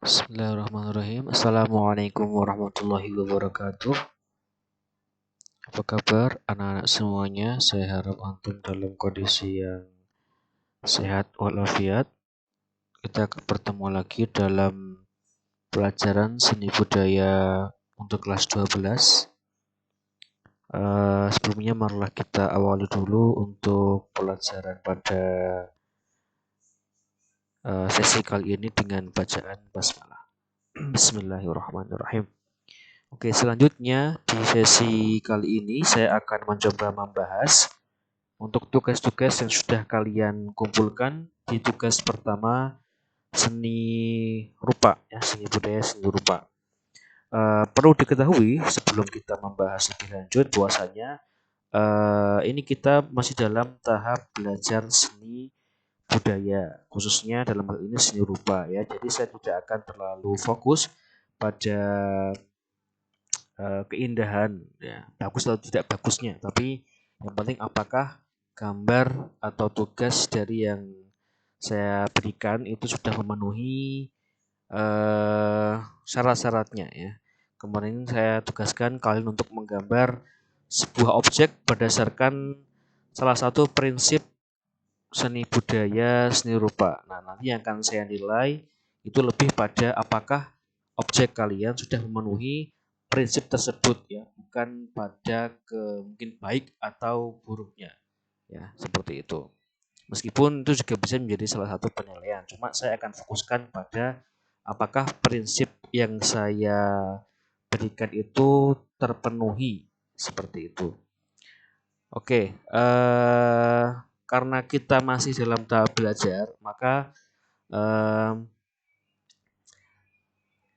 Bismillahirrahmanirrahim. Assalamualaikum warahmatullahi wabarakatuh. Apa kabar anak-anak semuanya? Saya harap antum dalam kondisi yang sehat walafiat. Kita bertemu lagi dalam pelajaran seni budaya untuk kelas 12. Sebelumnya marilah kita awali dulu untuk pelajaran pada sesi kali ini dengan bacaan basmalah. Bismillahirrahmanirrahim. Oke, selanjutnya di sesi kali ini saya akan mencoba membahas untuk tugas-tugas yang sudah kalian kumpulkan. Di tugas pertama, seni rupa, ya, seni budaya, seni rupa. Perlu diketahui sebelum kita membahas lebih lanjut bahwasanya ini kita masih dalam tahap belajar seni budaya, khususnya dalam hal ini seni rupa, ya. Jadi saya tidak akan terlalu fokus pada keindahan, ya, bagus atau tidak bagusnya, tapi yang penting apakah gambar atau tugas dari yang saya berikan itu sudah memenuhi syarat-syaratnya, ya. Kemarin saya tugaskan kalian untuk menggambar sebuah objek berdasarkan salah satu prinsip seni budaya, seni rupa. Nah, nanti yang akan saya nilai itu lebih pada apakah objek kalian sudah memenuhi prinsip tersebut, ya, bukan pada mungkin baik atau buruknya, ya, seperti itu. Meskipun itu juga bisa menjadi salah satu penilaian, cuma saya akan fokuskan pada apakah prinsip yang saya berikan itu terpenuhi, seperti itu. Oke, karena kita masih dalam tahap belajar, maka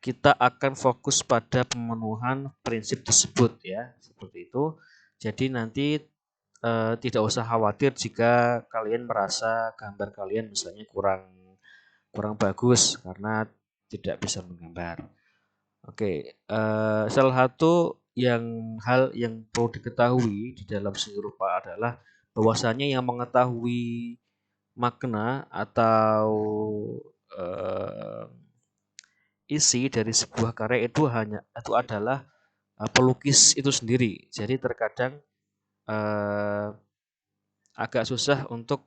kita akan fokus pada pemenuhan prinsip tersebut, ya, seperti itu. Jadi nanti tidak usah khawatir jika kalian merasa gambar kalian misalnya kurang bagus karena tidak bisa menggambar. Oke, salah satu hal yang perlu diketahui di dalam seni rupa adalah bahwasanya yang mengetahui makna atau isi dari sebuah karya itu adalah pelukis itu sendiri. Jadi terkadang agak susah untuk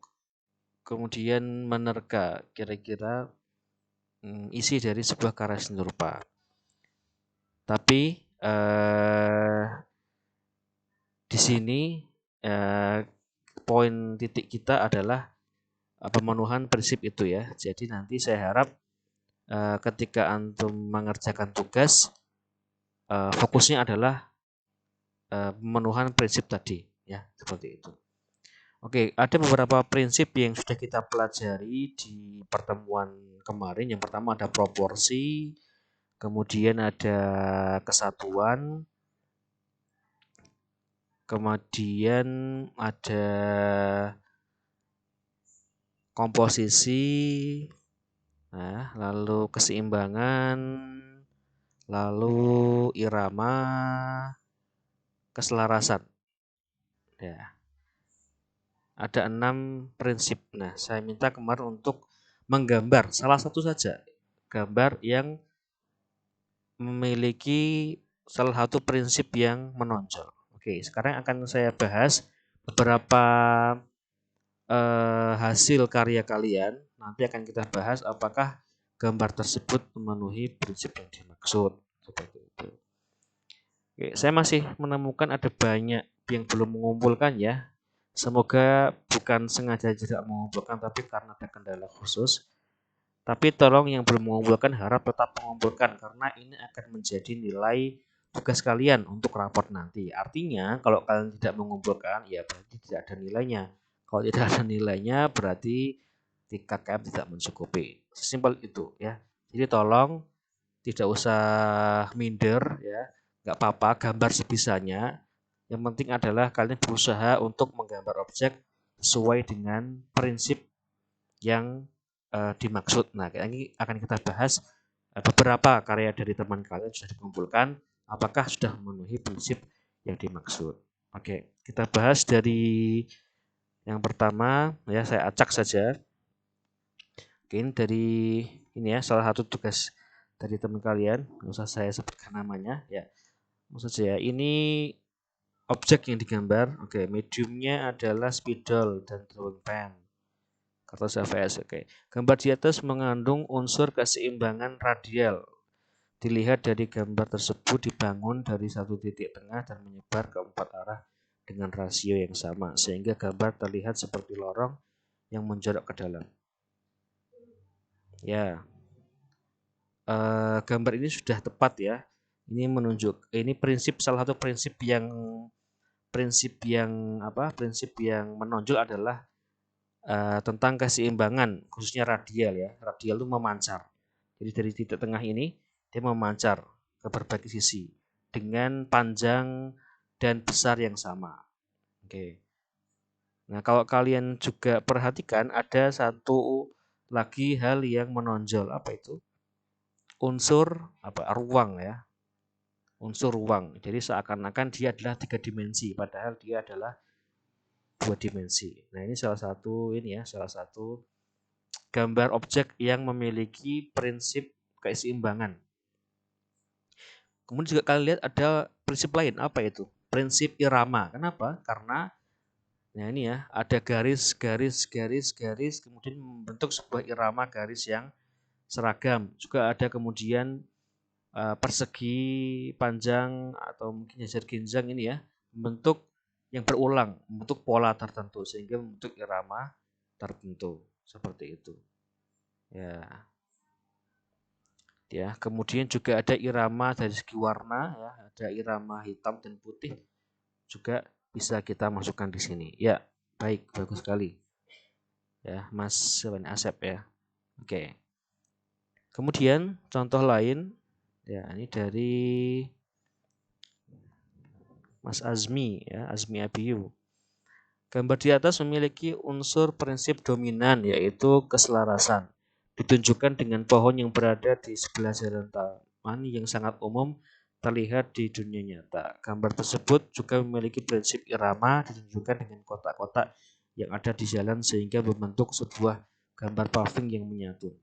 kemudian menerka kira-kira isi dari sebuah karya seni rupa. Tapi di sini poin titik kita adalah pemenuhan prinsip itu, ya. Jadi nanti saya harap ketika antum mengerjakan tugas, fokusnya adalah pemenuhan prinsip tadi, ya, seperti itu. Oke, ada beberapa prinsip yang sudah kita pelajari di pertemuan kemarin. Yang pertama ada proporsi, kemudian ada kesatuan, kemudian ada komposisi, nah, lalu keseimbangan, lalu irama, keselarasan. Ya. Ada 6 prinsip. Nah, saya minta kemarin untuk menggambar salah satu saja gambar yang memiliki salah satu prinsip yang menonjol. Oke, sekarang akan saya bahas beberapa hasil karya kalian. Nanti akan kita bahas apakah gambar tersebut memenuhi prinsip yang dimaksud. Seperti itu. Oke, saya masih menemukan ada banyak yang belum mengumpulkan, ya. Semoga bukan sengaja tidak mengumpulkan, tapi karena ada kendala khusus. Tapi tolong yang belum mengumpulkan harap tetap mengumpulkan, karena ini akan menjadi nilai tugas kalian untuk raport nanti. Artinya kalau kalian tidak mengumpulkan, ya berarti tidak ada nilainya. Kalau tidak ada nilainya berarti KKM tidak mencukupi. Sesimpel itu, ya. Jadi tolong tidak usah minder, ya. Nggak apa-apa, gambar sebisanya. Yang penting adalah kalian berusaha untuk menggambar objek sesuai dengan prinsip yang dimaksud. Nah, ini akan kita bahas beberapa karya dari teman kalian sudah dikumpulkan, apakah sudah memenuhi prinsip yang dimaksud. Oke, kita bahas dari yang pertama, ya, saya acak saja. Oke, ini dari ini, ya, salah satu tugas dari teman kalian, nggak usah saya sebutkan namanya ya. Maksud saya ini objek yang digambar, oke, mediumnya adalah spidol dan drawing pen. Kertas HVS, oke. Gambar di atas mengandung unsur keseimbangan radial. Dilihat dari gambar tersebut dibangun dari satu titik tengah dan menyebar ke 4 arah dengan rasio yang sama, sehingga gambar terlihat seperti lorong yang menjorok ke dalam. Ya, gambar ini sudah tepat ya. Ini ini salah satu prinsip yang menonjol adalah tentang keseimbangan, khususnya radial ya. Radial itu memancar. Jadi dari titik tengah ini dia memancar ke berbagai sisi dengan panjang dan besar yang sama. Oke. Nah, kalau kalian juga perhatikan ada satu lagi hal yang menonjol, apa itu? Unsur ruang ya. Unsur ruang. Jadi seakan-akan dia adalah 3 dimensi padahal dia adalah 2 dimensi. Nah, ini salah satu gambar objek yang memiliki prinsip keseimbangan. Kemudian juga kalian lihat ada prinsip lain, apa itu? Prinsip irama. Kenapa? Karena ini ya, ada garis, kemudian membentuk sebuah irama garis yang seragam. Juga ada kemudian persegi panjang atau mungkin jajar ginjang ini ya, membentuk yang berulang, membentuk pola tertentu sehingga membentuk irama tertentu seperti itu. Ya, kemudian juga ada irama dari segi warna ya, ada irama hitam dan putih juga bisa kita masukkan di sini. Ya, baik, bagus sekali. Ya, Mas Asep ya. Oke. Kemudian contoh lain ya, ini dari Mas Azmi ya, Azmi Abiyu. Gambar di atas memiliki unsur prinsip dominan yaitu keselarasan. Ditunjukkan dengan pohon yang berada di sebelah jalan taman yang sangat umum terlihat di dunia nyata. Gambar tersebut juga memiliki prinsip irama ditunjukkan dengan kotak-kotak yang ada di jalan sehingga membentuk sebuah gambar paving yang menyatu.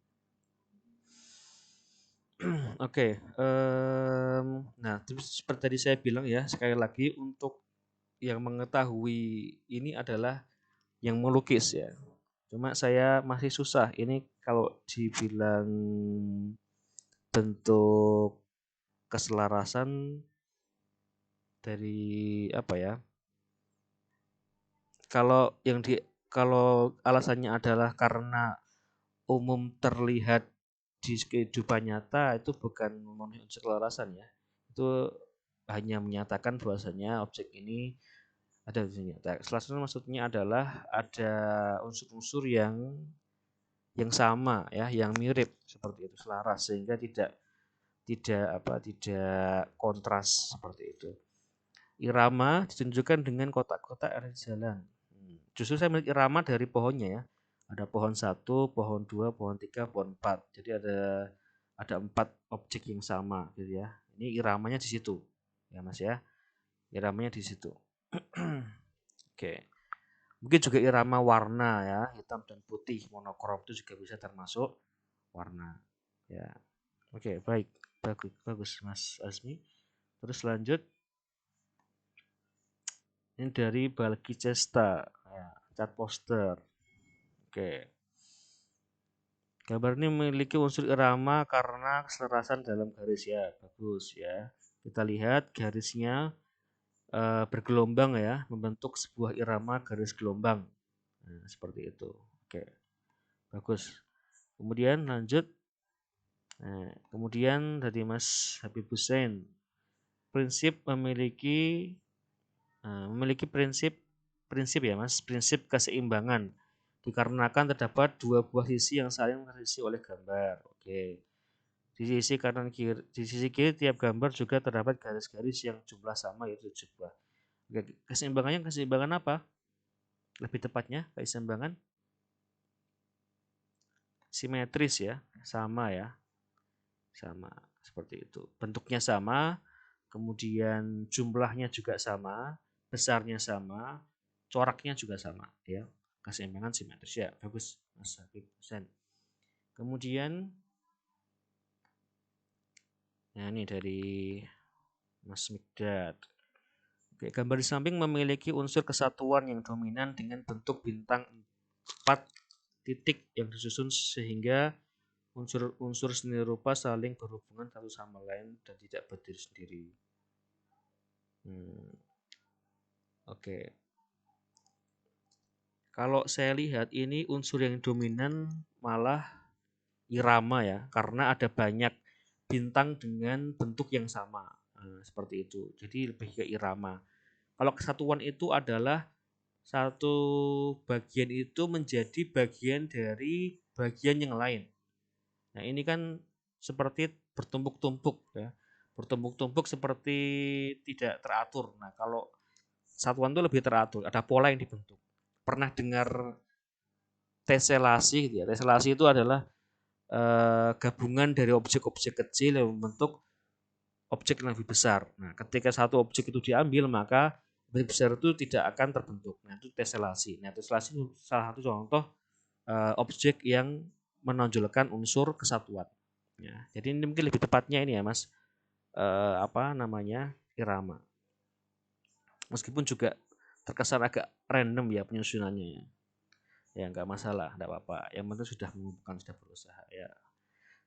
Oke, nah seperti tadi saya bilang ya, sekali lagi untuk yang mengetahui ini adalah yang melukis ya. Cuma saya masih susah ini kalau dibilang bentuk keselarasan dari apa ya? Kalau alasannya adalah karena umum terlihat di kehidupan nyata itu bukan memenuhi unsur keselarasan ya. Itu hanya menyatakan bahwasanya objek ini ada unsur nyata. Keselarasan maksudnya adalah ada unsur-unsur yang sama ya, yang mirip seperti itu, selaras sehingga tidak kontras seperti itu. Irama ditunjukkan dengan kotak-kotak ada di jalan. Justru saya melihat irama dari pohonnya ya. Ada pohon 1, pohon 2, pohon 3, pohon 4. Jadi ada 4 objek yang sama gitu ya. Ini iramanya di situ. Ya Mas ya. Iramanya di situ. Oke. Mungkin juga irama warna ya, hitam dan putih monokrom itu juga bisa termasuk warna. Ya. Oke, baik. Bagus Mas Azmi. Terus lanjut. Ini dari Balki Cesta, ya, cat poster. Oke. Gambar ini memiliki unsur irama karena keselarasan dalam garis ya, bagus ya. Kita lihat garisnya bergelombang ya, membentuk sebuah irama garis gelombang. Nah, seperti itu. Oke, bagus. Kemudian lanjut. Nah, kemudian dari Mas Habib Hussein, memiliki prinsip ya Mas, prinsip keseimbangan dikarenakan terdapat 2 buah sisi yang saling terisi oleh gambar. Oke. Di sisi kiri tiap gambar juga terdapat garis-garis yang jumlah sama yaitu 7 buah. Oke, keseimbangan apa? Lebih tepatnya keseimbangan simetris ya, sama ya. Sama seperti itu. Bentuknya sama, kemudian jumlahnya juga sama, besarnya sama, coraknya juga sama ya. Keseimbangan simetris ya, bagus Mas Habib Hussein. Kemudian Nah, ini dari Mas Mikdad. Oke, gambar di samping memiliki unsur kesatuan yang dominan dengan bentuk bintang 4 titik yang disusun sehingga unsur-unsur seni rupa saling berhubungan satu sama lain dan tidak berdiri sendiri. Oke. Kalau saya lihat ini unsur yang dominan malah irama ya, karena ada banyak bintang dengan bentuk yang sama. Seperti itu. Jadi lebih ke irama. Kalau kesatuan itu adalah satu bagian itu menjadi bagian dari bagian yang lain. Nah, ini kan seperti bertumpuk-tumpuk ya. Bertumpuk-tumpuk seperti tidak teratur. Nah, kalau satuan itu lebih teratur, ada pola yang dibentuk. Pernah dengar teselasi gitu ya? Teselasi itu adalah gabungan dari objek-objek kecil yang membentuk objek yang lebih besar. Nah, ketika satu objek itu diambil, maka objek besar itu tidak akan terbentuk. Nah, itu teselasi. Nah, teselasi itu salah satu contoh objek yang menonjolkan unsur kesatuan. Ya, jadi ini mungkin lebih tepatnya ini ya, Mas. Apa namanya? Irama. Meskipun juga terkesan agak random ya penyusunannya ya. Ya nggak masalah, nggak apa-apa. Yang penting sudah mengumpulkan, sudah berusaha ya.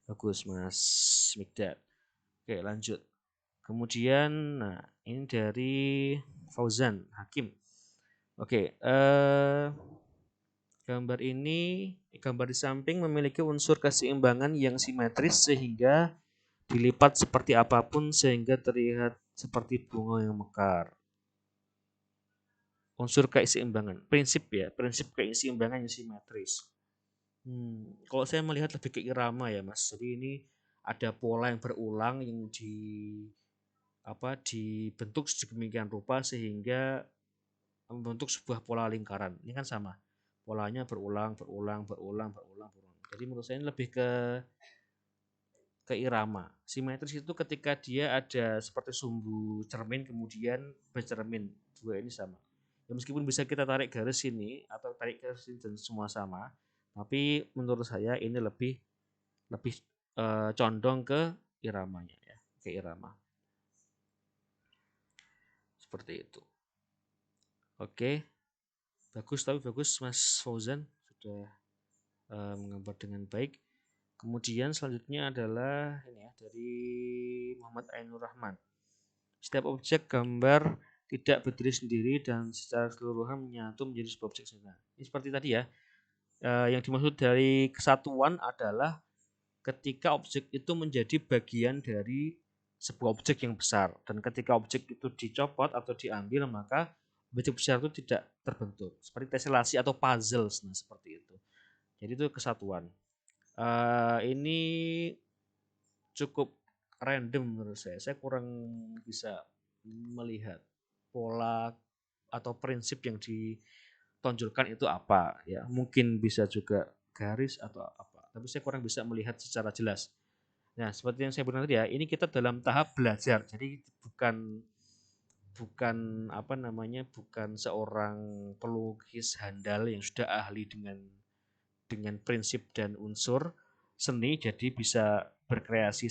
Bagus Mas Mikdad. Oke, lanjut. Kemudian, nah ini dari Fauzan Hakim. Oke, gambar di samping memiliki unsur keseimbangan yang simetris sehingga dilipat seperti apapun sehingga terlihat seperti bunga yang mekar. Unsur keseimbangan, prinsip keseimbangan yang simetris. Kalau saya melihat lebih ke irama ya Mas. Jadi ini ada pola yang berulang yang dibentuk sedemikian rupa sehingga membentuk sebuah pola lingkaran. Ini kan sama. Polanya berulang. Jadi menurut saya ini lebih ke irama. Simetris itu ketika dia ada seperti sumbu cermin kemudian bercermin. Dua ini sama. Ya meskipun bisa kita tarik garis sini atau tarik garis sini dan semua sama, tapi menurut saya ini lebih condong ke iramanya ya, ke irama. Seperti itu. Oke. Bagus Mas Fauzan sudah menggambar dengan baik. Kemudian selanjutnya adalah ini ya dari Muhammad Ainur Rahman. Setiap objek gambar tidak berdiri sendiri dan secara keseluruhan menyatu menjadi sebuah objek sempurna. Ini seperti tadi ya. Yang dimaksud dari kesatuan adalah ketika objek itu menjadi bagian dari sebuah objek yang besar dan ketika objek itu dicopot atau diambil maka objek besar itu tidak terbentuk seperti teselasi atau puzzle, nah seperti itu. Jadi itu kesatuan. Ini cukup random menurut saya. Saya kurang bisa melihat pola atau prinsip yang ditonjolkan itu apa ya. Mungkin bisa juga garis atau apa. Tapi saya kurang bisa melihat secara jelas. Nah, seperti yang saya bilang tadi ya, ini kita dalam tahap belajar. Jadi bukan bukan seorang pelukis handal yang sudah ahli dengan prinsip dan unsur seni jadi bisa berkreasi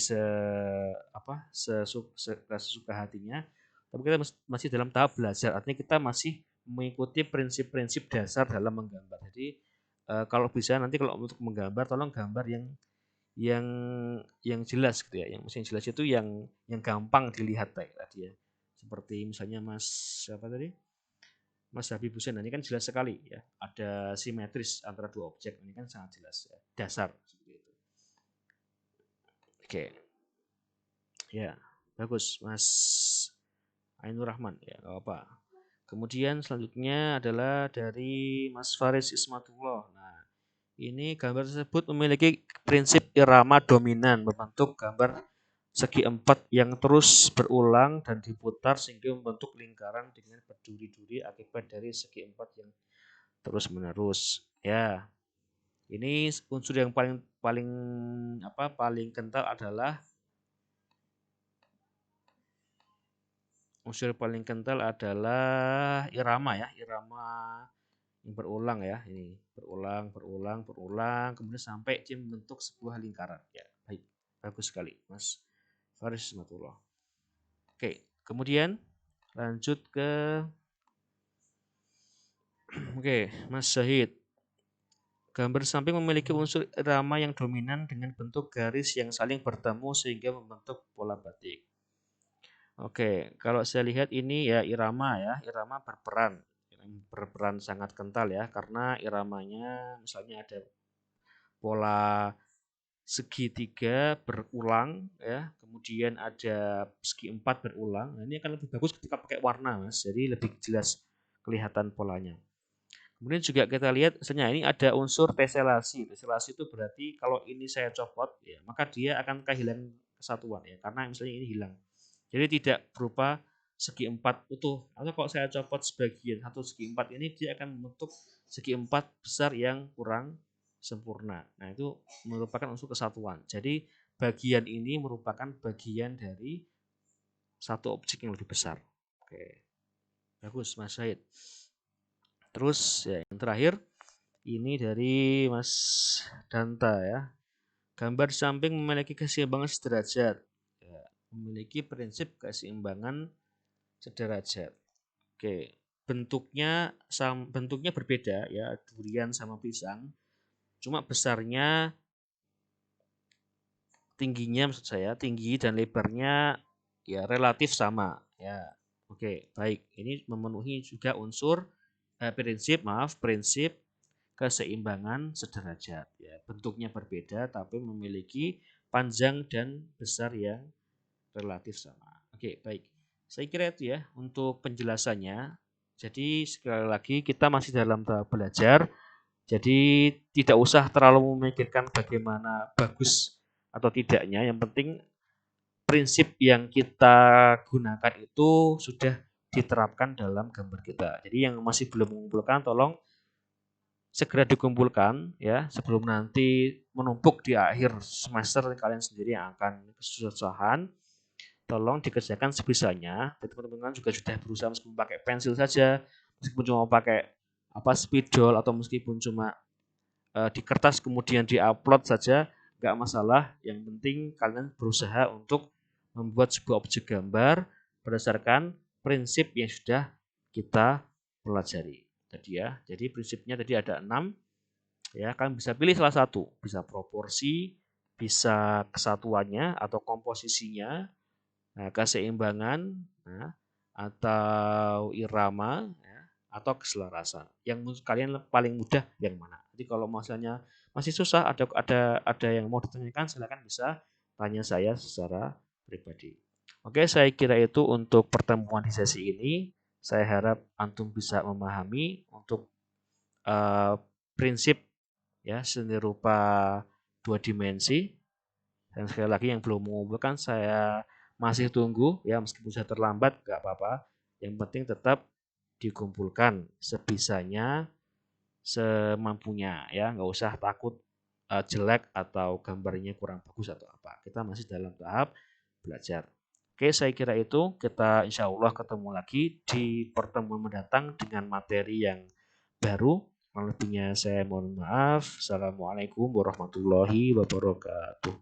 sesuka hatinya, tapi kita masih dalam tahap belajar, artinya kita masih mengikuti prinsip-prinsip dasar dalam menggambar. Jadi kalau bisa nanti kalau untuk menggambar tolong gambar yang jelas gitu ya, yang jelas itu yang gampang dilihat kayak tadi ya, seperti misalnya siapa tadi, Mas Habib Hussein. Ini kan jelas sekali ya, ada simetris antara dua objek. Ini kan sangat jelas ya, dasar seperti itu. Oke. Ya, bagus Mas Ainur Rahman ya, enggak apa. Kemudian selanjutnya adalah dari Mas Faris Ismatullah. Nah, ini gambar tersebut memiliki prinsip irama dominan membentuk gambar segi empat yang terus berulang dan diputar sehingga membentuk lingkaran dengan berduri-duri akibat dari segi empat yang terus menerus ya. Ini unsur yang paling kental adalah irama ya, irama yang berulang ya, ini berulang kemudian sampai dia membentuk sebuah lingkaran ya. Baik, bagus sekali Mas Faris Matullah. Oke, kemudian lanjut ke Oke, Mas Syahid. Gambar samping memiliki unsur irama yang dominan dengan bentuk garis yang saling bertemu sehingga membentuk pola batik. Oke, kalau saya lihat ini ya, irama berperan sangat kental ya, karena iramanya misalnya ada pola segitiga berulang ya, kemudian ada segi empat berulang. Nah, ini akan lebih bagus ketika pakai warna, Mas. Jadi lebih jelas kelihatan polanya. Kemudian juga kita lihat misalnya ini ada unsur teselasi. Teselasi itu berarti kalau ini saya copot ya, maka dia akan kehilangan kesatuan ya, karena misalnya ini hilang. Jadi tidak berupa segi empat utuh. Atau kalau saya copot sebagian satu segi empat ini, dia akan membentuk segi empat besar yang kurang sempurna. Nah, itu merupakan unsur kesatuan. Jadi bagian ini merupakan bagian dari satu objek yang lebih besar. Oke. Bagus, Mas Said. Terus ya yang terakhir ini dari Mas Danta ya. Gambar samping memiliki keseimbangan sederajat. Ya, memiliki prinsip keseimbangan sederajat. Oke, bentuknya berbeda ya, durian sama pisang. Cuma besarnya, tingginya maksud saya, tinggi dan lebarnya ya relatif sama ya. Oke, baik. Ini memenuhi juga unsur prinsip keseimbangan sederajat ya. Bentuknya berbeda tapi memiliki panjang dan besar yang relatif sama. Oke, baik. Saya kira itu ya untuk penjelasannya. Jadi sekali lagi kita masih dalam tahap belajar. Jadi tidak usah terlalu memikirkan bagaimana bagus atau tidaknya. Yang penting prinsip yang kita gunakan itu sudah diterapkan dalam gambar kita. Jadi yang masih belum mengumpulkan tolong segera dikumpulkan ya sebelum nanti menumpuk di akhir semester kalian sendiri yang akan kesusahan. Tolong dikerjakan sebisanya. Teman-teman juga sudah berusaha meskipun pakai pensil saja, meskipun cuma pakai spidol atau meskipun cuma di kertas kemudian diupload saja, nggak masalah. Yang penting kalian berusaha untuk membuat sebuah objek gambar berdasarkan prinsip yang sudah kita pelajari tadi ya. Jadi prinsipnya tadi ada 6 ya, kalian bisa pilih salah satu, bisa proporsi, bisa kesatuannya atau komposisinya, keseimbangan, atau irama, ya, atau keselarasan. Yang kalian paling mudah yang mana? Jadi kalau misalnya masih susah, ada yang mau ditanyakan, silakan bisa tanya saya secara pribadi. Oke, saya kira itu untuk pertemuan di sesi ini. Saya harap antum bisa memahami untuk prinsip ya seni rupa dua dimensi. Dan sekali lagi yang belum mengumpulkan saya masih tunggu ya, meskipun sudah terlambat nggak apa-apa. Yang penting tetap dikumpulkan sebisanya, semampunya ya, nggak usah takut jelek atau gambarnya kurang bagus atau apa. Kita masih dalam tahap belajar. Oke, saya kira itu. Kita insya Allah ketemu lagi di pertemuan mendatang dengan materi yang baru. Lebihnya saya mohon maaf. Assalamualaikum warahmatullahi wabarakatuh.